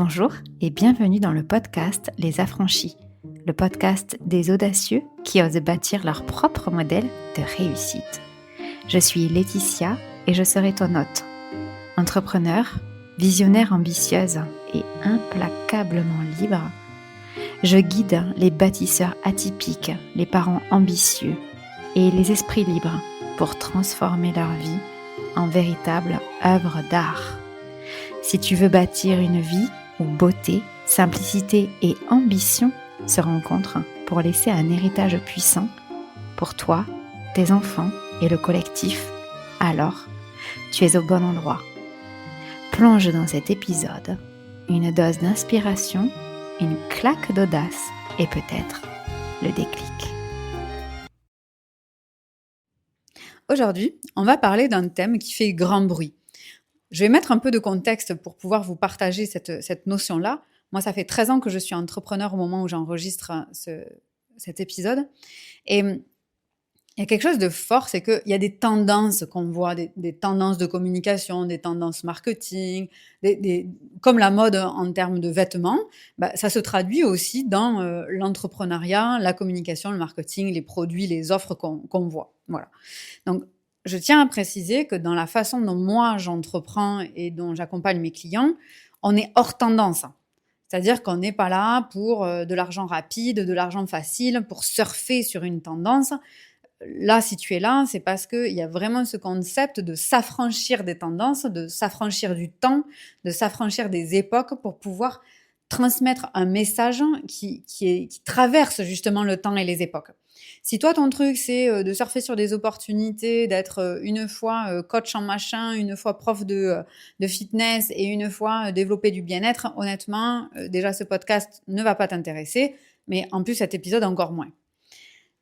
Bonjour et bienvenue dans le podcast Les Affranchis, le podcast des audacieux qui osent bâtir leur propre modèle de réussite. Je suis Laetitia et je serai ton hôte. Entrepreneur, visionnaire ambitieuse et implacablement libre, je guide les bâtisseurs atypiques, les parents ambitieux et les esprits libres pour transformer leur vie en véritable œuvre d'art. Si tu veux bâtir une vie où beauté, simplicité et ambition se rencontrent pour laisser un héritage puissant pour toi, tes enfants et le collectif, alors tu es au bon endroit. Plonge dans cet épisode une dose d'inspiration, une claque d'audace et peut-être le déclic. Aujourd'hui, on va parler d'un thème qui fait grand bruit. Je vais mettre un peu de contexte pour pouvoir vous partager cette notion-là. Moi, ça fait 13 ans que je suis entrepreneur au moment où j'enregistre cet épisode. Et il y a quelque chose de fort, c'est qu'il y a des tendances qu'on voit, des tendances de communication, des tendances marketing, comme la mode en termes de vêtements. Ça se traduit aussi dans l'entrepreneuriat, la communication, le marketing, les produits, les offres qu'on voit. Voilà. Donc, je tiens à préciser que dans la façon dont moi j'entreprends et dont j'accompagne mes clients, on est hors tendance. C'est-à-dire qu'on n'est pas là pour de l'argent rapide, de l'argent facile, pour surfer sur une tendance. Là, si tu es là, c'est parce qu'il y a vraiment ce concept de s'affranchir des tendances, de s'affranchir du temps, de s'affranchir des époques pour pouvoir transmettre un message qui traverse justement le temps et les époques. Si toi, ton truc, c'est de surfer sur des opportunités, d'être une fois coach en machin, une fois prof de fitness et une fois développer du bien-être, honnêtement, déjà, ce podcast ne va pas t'intéresser, mais en plus, cet épisode encore moins.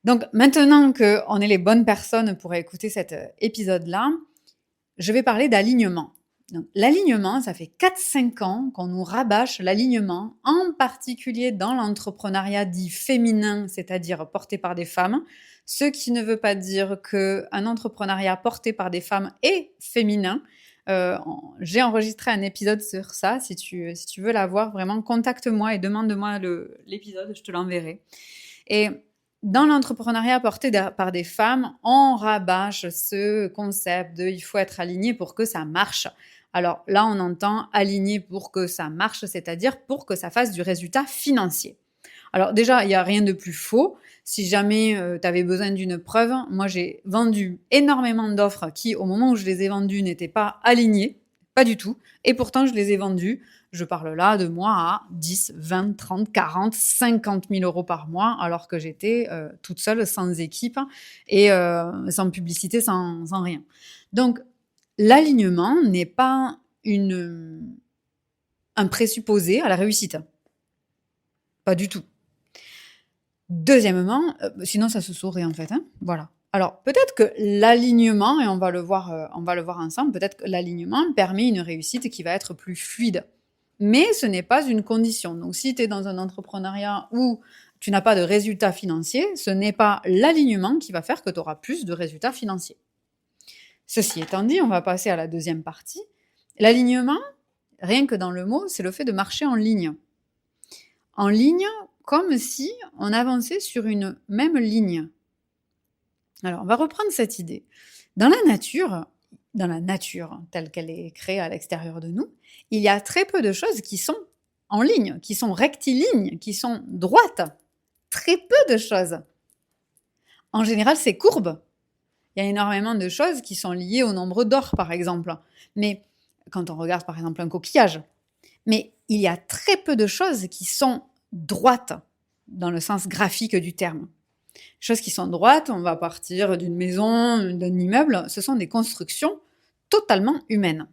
Donc, maintenant qu'on est les bonnes personnes pour écouter cet épisode-là, je vais parler d'alignement. Donc, l'alignement, ça fait 4-5 ans qu'on nous rabâche l'alignement, en particulier dans l'entrepreneuriat dit féminin, c'est-à-dire porté par des femmes, ce qui ne veut pas dire qu'un entrepreneuriat porté par des femmes est féminin. J'ai enregistré un épisode sur ça, si tu veux l'avoir, vraiment, contacte-moi et demande-moi l'épisode, je te l'enverrai. Et dans l'entrepreneuriat porté par des femmes, on rabâche ce concept de « il faut être aligné pour que ça marche ». Alors là, on entend aligné pour que ça marche, c'est-à-dire pour que ça fasse du résultat financier. Alors déjà, il n'y a rien de plus faux. Si jamais tu avais besoin d'une preuve, moi j'ai vendu énormément d'offres qui, au moment où je les ai vendues, n'étaient pas alignées, pas du tout. Et pourtant, je les ai vendues. Je parle là de moi à 10, 20, 30, 40, 50 000 euros par mois, alors que j'étais toute seule, sans équipe et sans publicité, sans rien. Donc, l'alignement n'est pas un présupposé à la réussite. Pas du tout. Deuxièmement, sinon ça se saurait en fait. Voilà. Alors, peut-être que l'alignement, et on va le voir ensemble, peut-être que l'alignement permet une réussite qui va être plus fluide. Mais ce n'est pas une condition. Donc, si tu es dans un entrepreneuriat où tu n'as pas de résultats financiers, ce n'est pas l'alignement qui va faire que tu auras plus de résultats financiers. Ceci étant dit, on va passer à la deuxième partie. L'alignement, rien que dans le mot, c'est le fait de marcher en ligne. En ligne, comme si on avançait sur une même ligne. Alors, on va reprendre cette idée. Dans la nature telle qu'elle est créée à l'extérieur de nous, il y a très peu de choses qui sont en ligne, qui sont rectilignes, qui sont droites. Très peu de choses. En général, c'est courbe. Il y a énormément de choses qui sont liées au nombre d'or, par exemple. Mais quand on regarde, par exemple, un coquillage. Mais il y a très peu de choses qui sont droites, dans le sens graphique du terme. Choses qui sont droites, on va partir d'une maison, d'un immeuble, ce sont des constructions totalement humaines.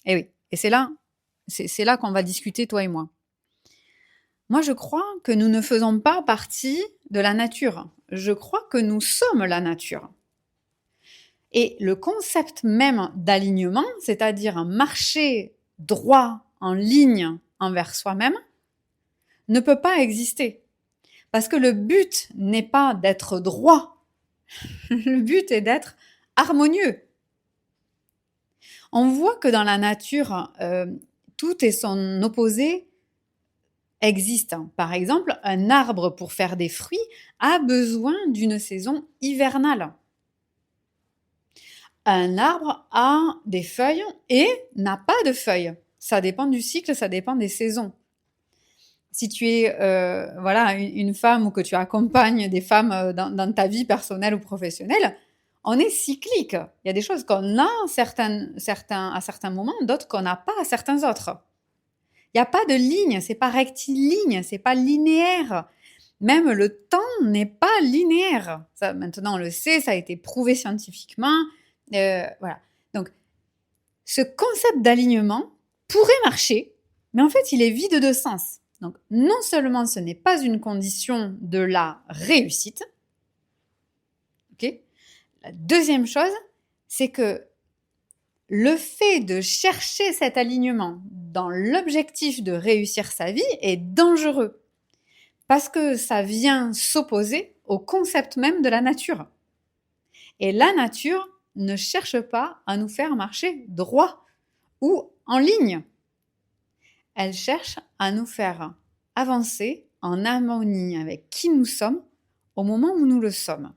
Et oui, et c'est là qu'on va discuter, toi et moi. Moi, je crois que nous ne faisons pas partie de la nature. Je crois que nous sommes la nature. Et le concept même d'alignement, c'est-à-dire un marcher droit, en ligne envers soi-même, ne peut pas exister. Parce que le but n'est pas d'être droit. Le but est d'être harmonieux. On voit que dans la nature, tout et son opposé existent. Par exemple, un arbre pour faire des fruits a besoin d'une saison hivernale. Un arbre a des feuilles et n'a pas de feuilles. Ça dépend du cycle, ça dépend des saisons. Si tu es une femme ou que tu accompagnes des femmes dans ta vie personnelle ou professionnelle, on est cyclique. Il y a des choses qu'on a à certains moments, d'autres qu'on n'a pas à certains autres. Il n'y a pas de ligne, c'est pas rectiligne, c'est pas linéaire. Même le temps n'est pas linéaire. Ça, maintenant, on le sait, ça a été prouvé scientifiquement. Voilà. Donc, ce concept d'alignement pourrait marcher, mais en fait, il est vide de sens. Donc, non seulement ce n'est pas une condition de la réussite, ok. La deuxième chose, c'est que le fait de chercher cet alignement dans l'objectif de réussir sa vie est dangereux parce que ça vient s'opposer au concept même de la nature. Et la nature ne cherche pas à nous faire marcher droit ou en ligne. Elle cherche à nous faire avancer en harmonie avec qui nous sommes au moment où nous le sommes.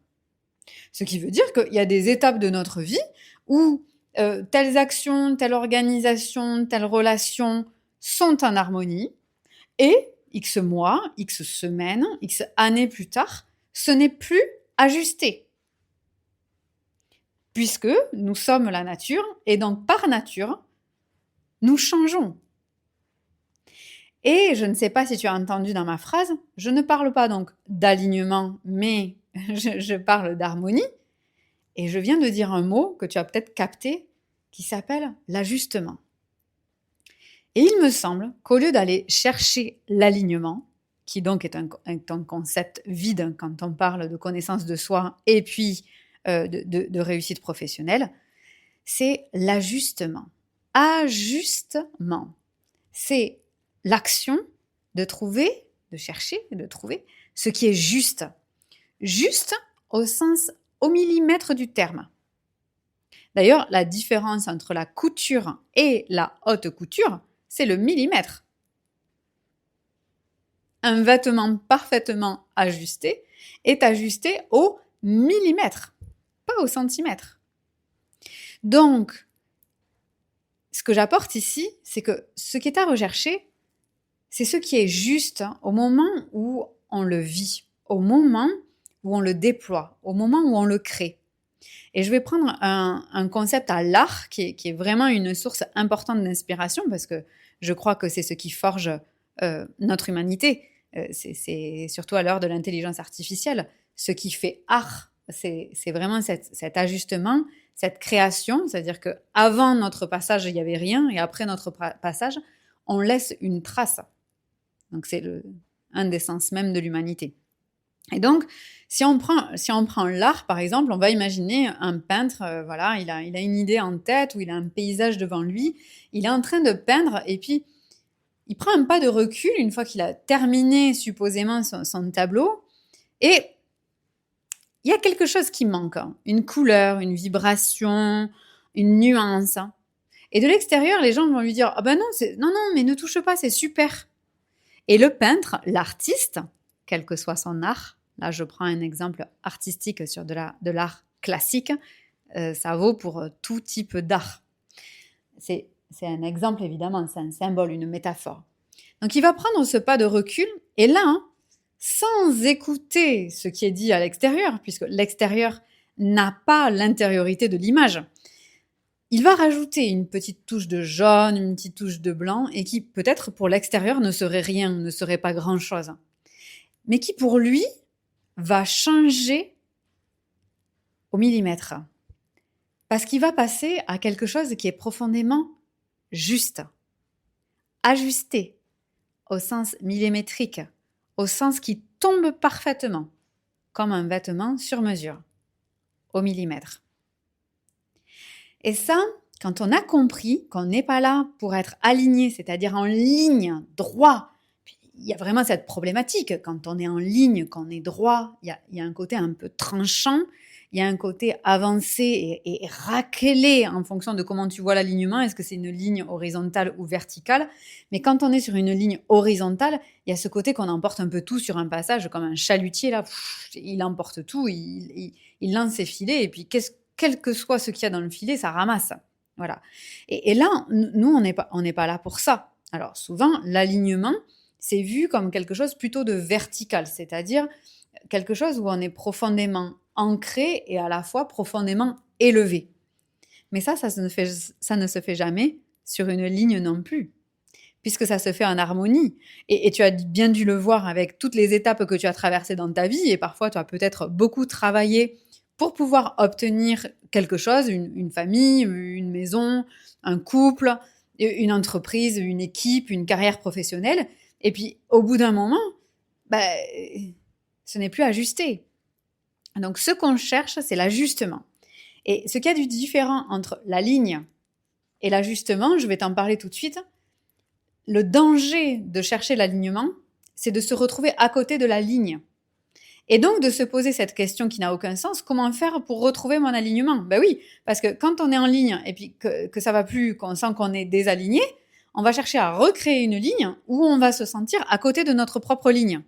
Ce qui veut dire qu'il y a des étapes de notre vie où telles actions, telle organisation, telle relation sont en harmonie et X mois, X semaines, X années plus tard, ce n'est plus ajusté. Puisque nous sommes la nature et donc par nature, nous changeons. Et je ne sais pas si tu as entendu dans ma phrase, je ne parle pas donc d'alignement, mais je parle d'harmonie. Et je viens de dire un mot que tu as peut-être capté qui s'appelle l'ajustement. Et il me semble qu'au lieu d'aller chercher l'alignement, qui donc est un concept vide quand on parle de connaissance de soi et puis de réussite professionnelle, c'est l'ajustement. Ajustement. C'est l'action de chercher et de trouver ce qui est juste. Juste au millimètre du terme. D'ailleurs, la différence entre la couture et la haute couture, c'est le millimètre. Un vêtement parfaitement ajusté est ajusté au millimètre, pas au centimètre. Donc, ce que j'apporte ici, c'est que ce qui est à rechercher, c'est ce qui est juste au moment où on le vit, au moment où on le déploie, au moment où on le crée. Et je vais prendre un concept à l'art qui est vraiment une source importante d'inspiration parce que je crois que c'est ce qui forge notre humanité. C'est surtout à l'heure de l'intelligence artificielle. Ce qui fait art, c'est vraiment cet ajustement, cette création. C'est-à-dire qu'avant notre passage, il n'y avait rien et après notre passage, on laisse une trace. Donc c'est un des sens même de l'humanité. Et donc, si on prend l'art, par exemple, on va imaginer un peintre, il a une idée en tête ou il a un paysage devant lui, il est en train de peindre et puis il prend un pas de recul une fois qu'il a terminé supposément son tableau et il y a quelque chose qui manque, une couleur, une vibration, une nuance. Et de l'extérieur, les gens vont lui dire « Ah ben non, mais ne touche pas, c'est super !» Et le peintre, l'artiste, quel que soit son art, là je prends un exemple artistique sur de l'art classique, ça vaut pour tout type d'art. C'est un exemple évidemment, c'est un symbole, une métaphore. Donc il va prendre ce pas de recul et là, sans écouter ce qui est dit à l'extérieur, puisque l'extérieur n'a pas l'intériorité de l'image, il va rajouter une petite touche de jaune, une petite touche de blanc, et qui peut-être pour l'extérieur ne serait rien, ne serait pas grand-chose, mais qui pour lui va changer au millimètre. Parce qu'il va passer à quelque chose qui est profondément juste, ajusté, au sens millimétrique, au sens qui tombe parfaitement, comme un vêtement sur mesure, au millimètre. Et ça, quand on a compris qu'on n'est pas là pour être aligné, c'est-à-dire en ligne, droit, il y a vraiment cette problématique. Quand on est en ligne, quand on est droit, il y a un côté un peu tranchant il y a un côté avancé et raclé en fonction de comment tu vois l'alignement. Est-ce que c'est une ligne horizontale ou verticale? Mais quand on est sur une ligne horizontale, il y a ce côté qu'on emporte un peu tout sur un passage, comme un chalutier là. Il emporte tout, il lance ses filets et puis quel que soit ce qu'il y a dans le filet, ça ramasse. Voilà. Et là, nous, on n'est pas là pour ça. Alors souvent, l'alignement, c'est vu comme quelque chose plutôt de vertical, c'est-à-dire quelque chose où on est profondément ancré et à la fois profondément élevé. Mais ça ne se fait jamais sur une ligne non plus, puisque ça se fait en harmonie. Et tu as bien dû le voir avec toutes les étapes que tu as traversées dans ta vie, et parfois tu as peut-être beaucoup travaillé pour pouvoir obtenir quelque chose, une famille, une maison, un couple, une entreprise, une équipe, une carrière professionnelle. Et puis, au bout d'un moment, ce n'est plus ajusté. Donc, ce qu'on cherche, c'est l'ajustement. Et ce qu'il y a du différent entre la ligne et l'ajustement, je vais t'en parler tout de suite. Le danger de chercher l'alignement, c'est de se retrouver à côté de la ligne. Et donc de se poser cette question qui n'a aucun sens, comment faire pour retrouver mon alignement? Ben oui, parce que quand on est en ligne et puis que ça va plus, qu'on sent qu'on est désaligné, on va chercher à recréer une ligne où on va se sentir à côté de notre propre ligne,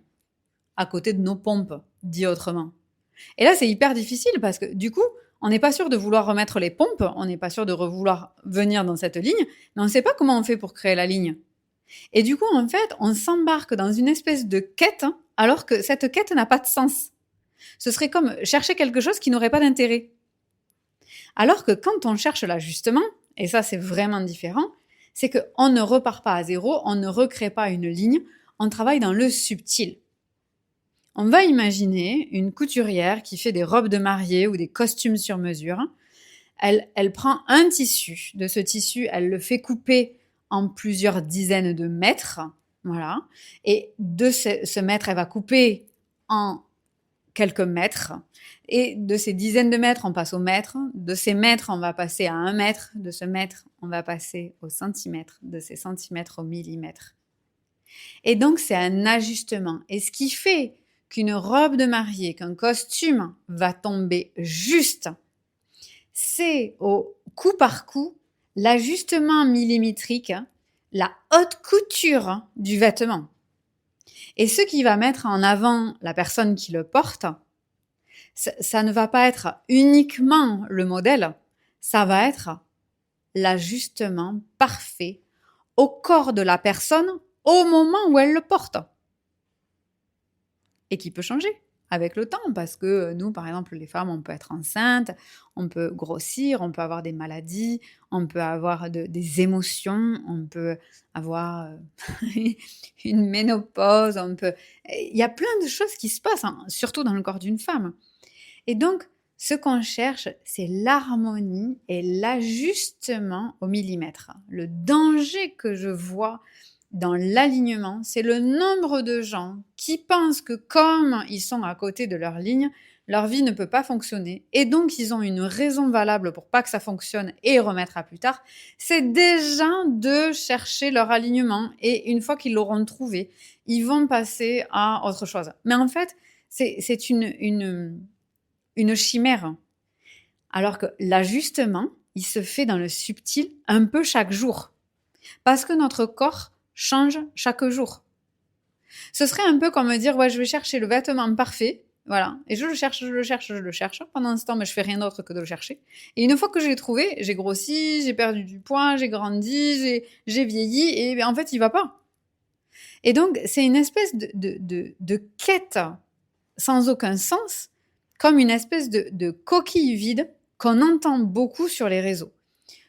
à côté de nos pompes, dit autrement. Et là, c'est hyper difficile parce que du coup, on n'est pas sûr de vouloir remettre les pompes, on n'est pas sûr de vouloir venir dans cette ligne, mais on ne sait pas comment on fait pour créer la ligne. Et du coup, en fait, on s'embarque dans une espèce de quête, alors que cette quête n'a pas de sens. Ce serait comme chercher quelque chose qui n'aurait pas d'intérêt. Alors que quand on cherche l'ajustement, et ça c'est vraiment différent, c'est qu'on ne repart pas à zéro, on ne recrée pas une ligne, on travaille dans le subtil. On va imaginer une couturière qui fait des robes de mariée ou des costumes sur mesure. Elle prend un tissu. De ce tissu, elle le fait couper en plusieurs dizaines de mètres. Voilà. Et de ce mètre, elle va couper en quelques mètres. Et de ces dizaines de mètres, on passe au mètre. De ces mètres, on va passer à 1 mètre. De ce mètre, on va passer au centimètre. De ces centimètres au millimètre. Et donc, c'est un ajustement. Et ce qui fait qu'une robe de mariée, qu'un costume va tomber juste, c'est au coup par coup l'ajustement millimétrique, la haute couture du vêtement. Et ce qui va mettre en avant la personne qui le porte, ça ne va pas être uniquement le modèle, ça va être l'ajustement parfait au corps de la personne au moment où elle le porte. Et qui peut changer avec le temps, parce que nous, par exemple, les femmes, on peut être enceinte, on peut grossir, on peut avoir des maladies, on peut avoir des émotions, on peut avoir une ménopause, il y a plein de choses qui se passent, hein, surtout dans le corps d'une femme. Et donc, ce qu'on cherche, c'est l'harmonie et l'ajustement au millimètre. Le danger que je vois dans l'alignement, c'est le nombre de gens qui pensent que comme ils sont à côté de leur ligne, leur vie ne peut pas fonctionner et donc ils ont une raison valable pour pas que ça fonctionne et remettre à plus tard. C'est déjà de chercher leur alignement et une fois qu'ils l'auront trouvé, ils vont passer à autre chose. Mais en fait, c'est une chimère. Alors que l'ajustement, il se fait dans le subtil un peu chaque jour. Parce que notre corps change chaque jour. Ce serait un peu comme me dire, ouais, je vais chercher le vêtement parfait, voilà, et je le cherche. Pendant ce temps, mais je fais rien d'autre que de le chercher. Et une fois que je l'ai trouvé, j'ai grossi, j'ai perdu du poids, j'ai grandi, j'ai vieilli, et en fait, il va pas. Et donc, c'est une espèce de quête sans aucun sens, comme une espèce de coquille vide qu'on entend beaucoup sur les réseaux.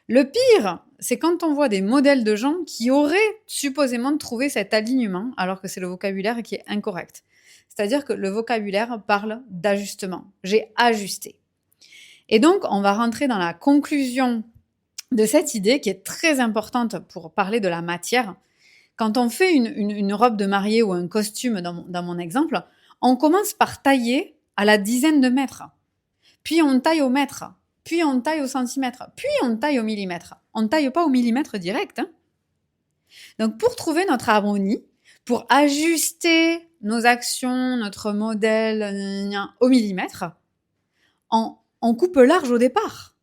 Le pire, c'est quand on voit des modèles de gens qui auraient supposément trouvé cet alignement, alors que c'est le vocabulaire qui est incorrect. C'est-à-dire que le vocabulaire parle d'ajustement. J'ai ajusté. Et donc, on va rentrer dans la conclusion de cette idée qui est très importante pour parler de la matière. Quand on fait une robe de mariée ou un costume, dans mon exemple, on commence par tailler à la dizaine de mètres. Puis on taille au mètre. Puis on taille au centimètre, puis on taille au millimètre. On ne taille pas au millimètre direct. Hein. Donc pour trouver notre harmonie, pour ajuster nos actions, notre modèle au millimètre, on on coupe large au départ.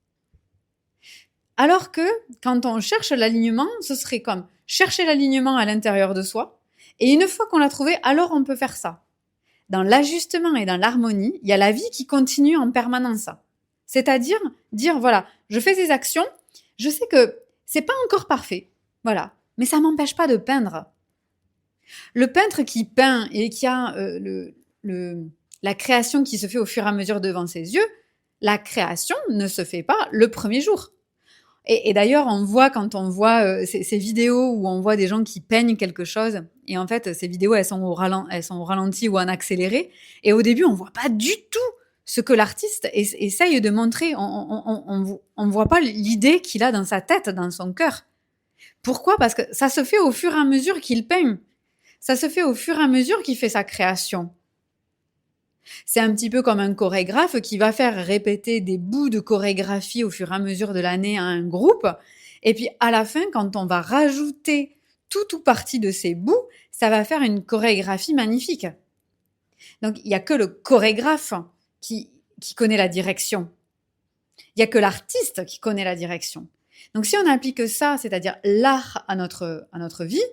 Alors que quand on cherche l'alignement, ce serait comme chercher l'alignement à l'intérieur de soi. Et une fois qu'on l'a trouvé, alors on peut faire ça. Dans l'ajustement et dans l'harmonie, il y a la vie qui continue en permanence. C'est-à-dire dire, voilà, je fais des actions, je sais que c'est pas encore parfait, voilà, mais ça m'empêche pas de peindre. Le peintre qui peint et qui a la création qui se fait au fur et à mesure devant ses yeux, la création ne se fait pas le premier jour. Et d'ailleurs, on voit quand on voit ces vidéos où on voit des gens qui peignent quelque chose, et en fait, ces vidéos, elles sont au ralenti ou en accéléré, et au début, on voit pas du tout ce que l'artiste essaye de montrer. On voit pas l'idée qu'il a dans sa tête, dans son cœur. Pourquoi? Parce que ça se fait au fur et à mesure qu'il peigne. Ça se fait au fur et à mesure qu'il fait sa création. C'est un petit peu comme un chorégraphe qui va faire répéter des bouts de chorégraphie au fur et à mesure de l'année à un groupe. Et puis à la fin, quand on va rajouter tout ou partie de ces bouts, ça va faire une chorégraphie magnifique. Donc il n'y a que le chorégraphe qui connaît la direction. Il n'y a que l'artiste qui connaît la direction. Donc si on applique ça, c'est-à-dire l'art à notre vie,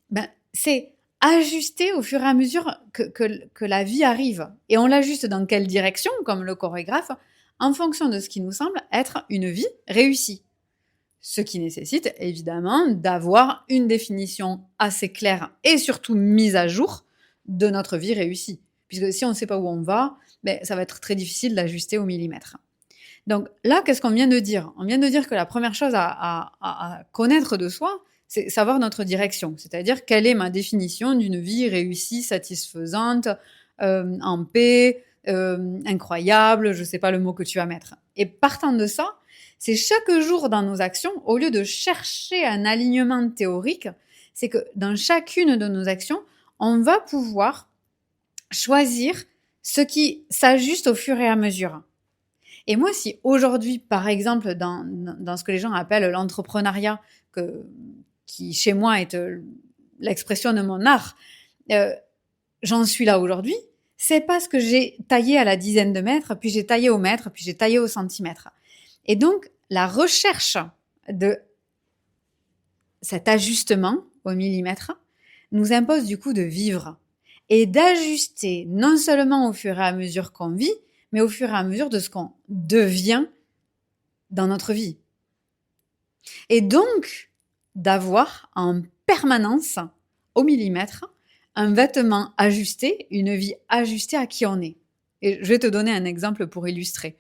ben, c'est ajuster au fur et à mesure que la vie arrive. Et on l'ajuste dans quelle direction, comme le chorégraphe, en fonction de ce qui nous semble être une vie réussie. Ce qui nécessite évidemment d'avoir une définition assez claire et surtout mise à jour de notre vie réussie. Puisque si on ne sait pas où on va, ben, ça va être très difficile d'ajuster au millimètre. Donc là, qu'est-ce qu'on vient de dire? On vient de dire que la première chose à connaître de soi, c'est savoir notre direction. C'est-à-dire quelle est ma définition d'une vie réussie, satisfaisante, en paix, incroyable, je ne sais pas le mot que tu vas mettre. Et partant de ça, c'est chaque jour dans nos actions, au lieu de chercher un alignement théorique, c'est que dans chacune de nos actions, on va pouvoir choisir ce qui s'ajuste au fur et à mesure. Et moi, si aujourd'hui, par exemple, dans ce que les gens appellent l'entrepreneuriat, qui chez moi est l'expression de mon art, j'en suis là aujourd'hui, c'est parce que j'ai taillé à la dizaine de mètres, puis j'ai taillé au mètre, puis j'ai taillé au centimètre. Et donc, la recherche de cet ajustement au millimètre nous impose du coup de vivre et d'ajuster non seulement au fur et à mesure qu'on vit, mais au fur et à mesure de ce qu'on devient dans notre vie. Et donc, d'avoir en permanence, au millimètre, un vêtement ajusté, une vie ajustée à qui on est. Et je vais te donner un exemple pour illustrer.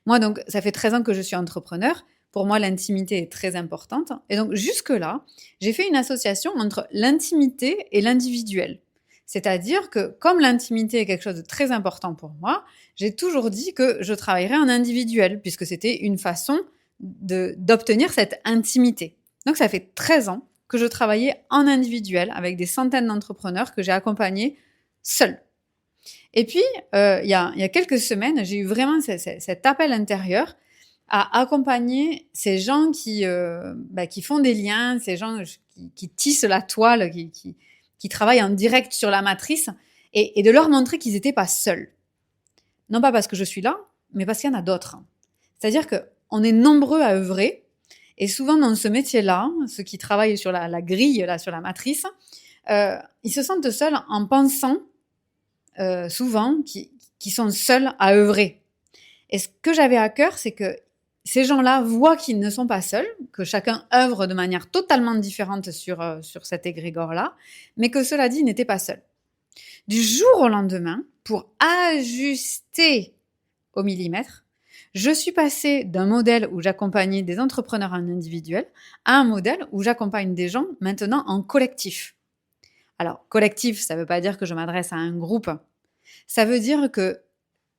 Moi, donc, ça fait 13 ans que je suis entrepreneur. Pour moi, l'intimité est très importante. Et donc, jusque-là, j'ai fait une association entre l'intimité et l'individuel. C'est-à-dire que comme l'intimité est quelque chose de très important pour moi, j'ai toujours dit que je travaillerais en individuel, puisque c'était une façon d'obtenir cette intimité. Donc ça fait 13 ans que je travaillais en individuel avec des centaines d'entrepreneurs que j'ai accompagnés seuls. Et puis, il y a quelques semaines, j'ai eu vraiment cet appel intérieur à accompagner ces gens qui font des liens, ces gens qui tissent la toile, qui travaillent en direct sur la matrice, et de leur montrer qu'ils n'étaient pas seuls. Non pas parce que je suis là, mais parce qu'il y en a d'autres. C'est-à-dire qu'on est nombreux à œuvrer, et souvent dans ce métier-là, ceux qui travaillent sur la grille, là, sur la matrice, ils se sentent seuls en pensant souvent qu'ils sont seuls à œuvrer. Et ce que j'avais à cœur, c'est que ces gens-là voient qu'ils ne sont pas seuls, que chacun œuvre de manière totalement différente sur cet égrégore-là, mais que cela dit, ils n'étaient pas seuls. Du jour au lendemain, pour ajuster au millimètre, je suis passée d'un modèle où j'accompagnais des entrepreneurs en individuel à un modèle où j'accompagne des gens maintenant en collectif. Alors, collectif, ça ne veut pas dire que je m'adresse à un groupe. Ça veut dire que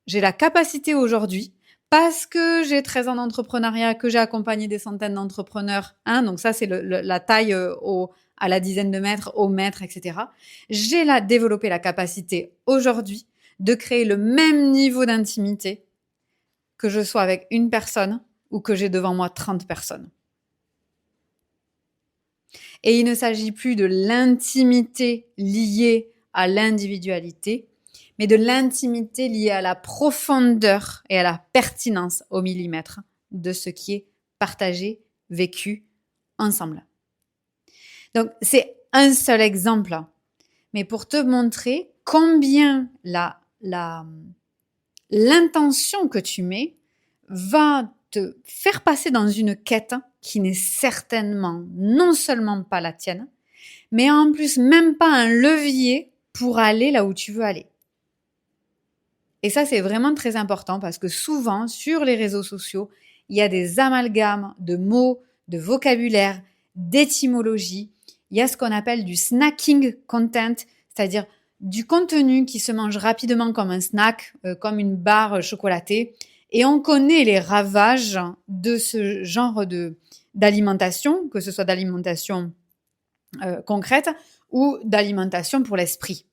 j'ai la capacité aujourd'hui, parce que j'ai 13 ans d'entrepreneuriat, que j'ai accompagné des centaines d'entrepreneurs, donc ça c'est la taille à la dizaine de mètres, au mètre, etc. J'ai développé la capacité aujourd'hui de créer le même niveau d'intimité que je sois avec une personne ou que j'ai devant moi 30 personnes. Et il ne s'agit plus de l'intimité liée à l'individualité, mais de l'intimité liée à la profondeur et à la pertinence au millimètre de ce qui est partagé, vécu ensemble. Donc, c'est un seul exemple, mais pour te montrer combien l'intention que tu mets va te faire passer dans une quête qui n'est certainement non seulement pas la tienne, mais en plus même pas un levier pour aller là où tu veux aller. Et ça, c'est vraiment très important parce que souvent, sur les réseaux sociaux, il y a des amalgames de mots, de vocabulaire, d'étymologie. Il y a ce qu'on appelle du snacking content, c'est-à-dire du contenu qui se mange rapidement comme un snack, comme une barre chocolatée. Et on connaît les ravages de ce genre d'alimentation, que ce soit d'alimentation concrète ou d'alimentation pour l'esprit.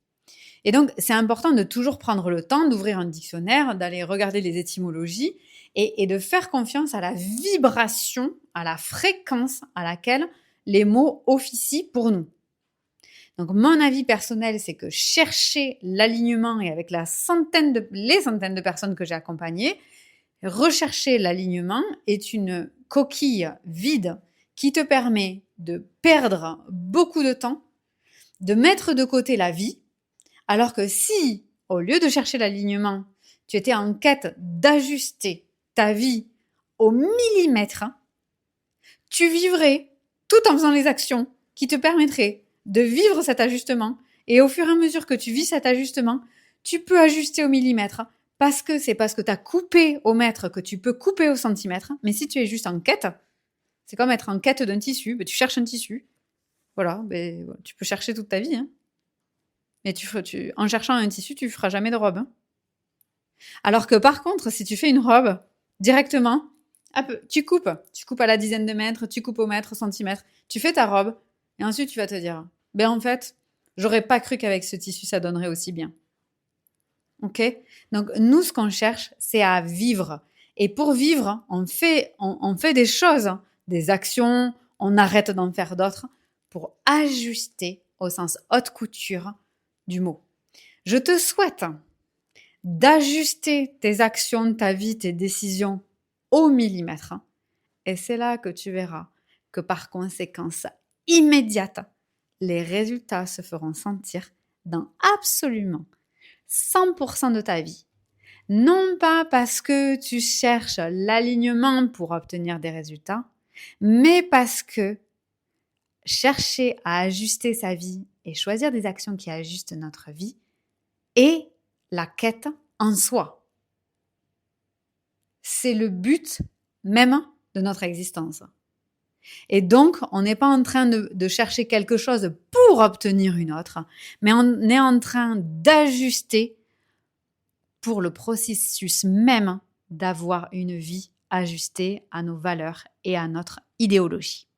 Et donc, c'est important de toujours prendre le temps d'ouvrir un dictionnaire, d'aller regarder les étymologies et de faire confiance à la vibration, à la fréquence à laquelle les mots officient pour nous. Donc, mon avis personnel, c'est que chercher l'alignement, et avec les centaines de personnes que j'ai accompagnées, rechercher l'alignement est une coquille vide qui te permet de perdre beaucoup de temps, de mettre de côté la vie, alors que si, au lieu de chercher l'alignement, tu étais en quête d'ajuster ta vie au millimètre, tu vivrais tout en faisant les actions qui te permettraient de vivre cet ajustement. Et au fur et à mesure que tu vis cet ajustement, tu peux ajuster au millimètre parce que c'est parce que tu as coupé au mètre que tu peux couper au centimètre. Mais si tu es juste en quête, c'est comme être en quête d'un tissu. Tu cherches un tissu. Voilà, tu peux chercher toute ta vie. Hein. Mais en cherchant un tissu, tu feras jamais de robe. Hein. Alors que par contre, si tu fais une robe directement, hop, tu coupes à la dizaine de mètres, tu coupes au mètre, au centimètre, tu fais ta robe, et ensuite tu vas te dire, en fait, j'aurais pas cru qu'avec ce tissu, ça donnerait aussi bien. Ok? Donc, nous, ce qu'on cherche, c'est à vivre. Et pour vivre, on fait des choses, des actions, on arrête d'en faire d'autres pour ajuster au sens haute couture du mot. Je te souhaite d'ajuster tes actions, ta vie, tes décisions au millimètre. Et c'est là que tu verras que par conséquence immédiate, les résultats se feront sentir dans absolument 100% de ta vie. Non pas parce que tu cherches l'alignement pour obtenir des résultats, mais parce que chercher à ajuster sa vie et choisir des actions qui ajustent notre vie est la quête en soi. C'est le but même de notre existence. Et donc, on n'est pas en train de chercher quelque chose pour obtenir une autre, mais on est en train d'ajuster pour le processus même d'avoir une vie ajustée à nos valeurs et à notre idéologie.